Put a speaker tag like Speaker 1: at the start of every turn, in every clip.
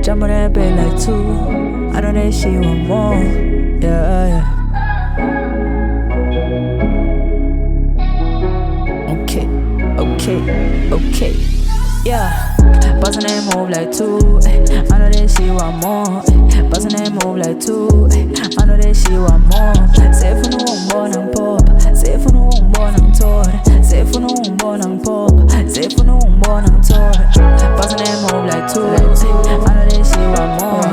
Speaker 1: Jump on that bed like two. I know that she want more. Yeah, yeah. Okay. Yeah. Bustin' that move like two. I know that she want more. Bustin' that move like two. I know that she want more. Say for no one born pop. Say for no one born tour. Say for no one born pop. Say for no one born tour. Bustin' that move like two. I know that she want more.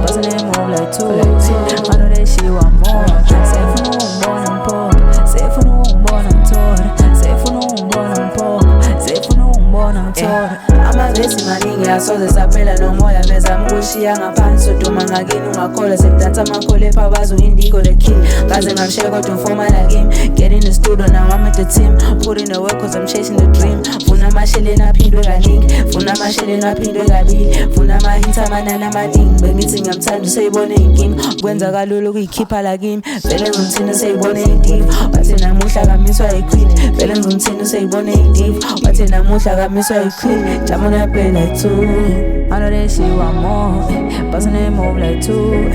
Speaker 1: Bustin' that move like two. I know that she want more. Say for no one born pop. Say for no one born tour. Say for no one born pop. Say for no one born tour.
Speaker 2: Amavesi maningi asoze saphela nomoya bezama ukushiya ngaphansi soduma ngakini ungakholwa sekudansa amakhole ephabazo indigo the king kaze ngamshiya kodwa ufomana kimi get in the studio now I'm at the team put in the work cause I'm chasing the dream funa amasheleni aphindwe kaningi funa amasheleni aphindwe kabili funa amahits amanani amaningi bengithi ngiyamthanda useyibone inkinga kwenza kalula ukuyikhipha la kimi vele ngizomthina useyibone indiva wathi namuhla kamiswa iqueen vele ngizomthina useyibone indiva wathi namuhla kamiswa iqueen. Jump on that bed like two.
Speaker 1: I know that she want more. Bustin' that move like two.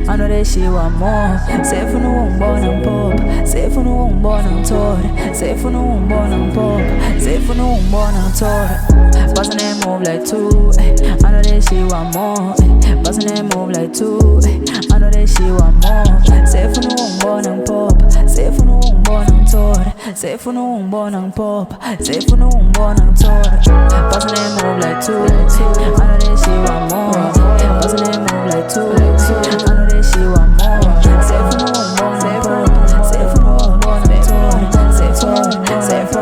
Speaker 1: I know that she want more. Say for no one born on pop. Say for no one born on tour. Say for no one born on pop. Say for no one born on tour. Bustin' that move like two. I know that she want more. Bustin' that move like two. I know that she want more. Say for no one born on pop. Say for no one born on tour. Say for no one born on pop. Say for no one born on tour. Bustin' that move like two. I know that she want more. Bustin' that move like two. I know that she want more. Say for no one born on pop. Say for no one born on tour. Say for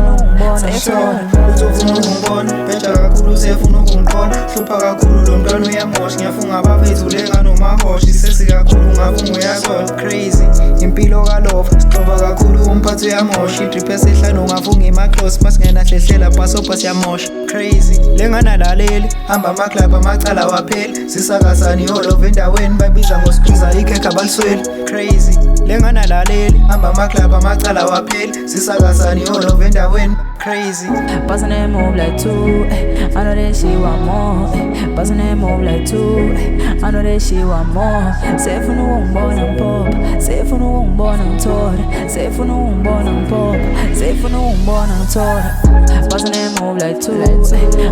Speaker 1: no one born on tour.
Speaker 3: Uzofuna ukungibona bheja kakhulu usefuna ukungibona hlupha kakhulu lo mntwana uyamosha ngiyafunga abafethu ulenga nomahoshi sesi kakhulu ngafunga uyazona crazy impilo kalova sigxoba kakhulu umphathi uyamosha idrip esihlanu ngafunga imacross masingena hlehlela bhasobha siyamosha crazy lenganalaleli hamba amaclub amacala wapheli sisakazani all endaweni babiza ngosikhriza ikhekha balisweli crazy lenganalaleli hamba amaclub amacala wapheli sisakazani all endaweni crazy.
Speaker 1: Bustin' that move like two. I know that she want more. Bustin' that move like two. I know that she want more. Say for no one born on pop. Say for no one born on tour. Say for no one born on pop. Say for no one born on tour. Bustin' that move like two.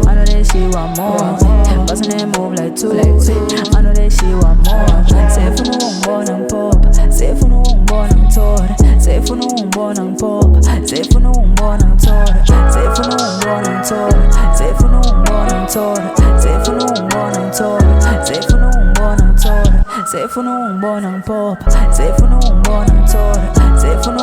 Speaker 1: I know that she want more. Bustin' that move like two. I know that she want more. Say for no one born on pop. Say for no one born on tour. Say for no one born on pop. Say for no one born on tour. Say for no one born on tour. Say for no one born on tour. Say for no one born on tour. Say for no one born on tour. Say for no one born on pop. Say for no one born on tour. Say for no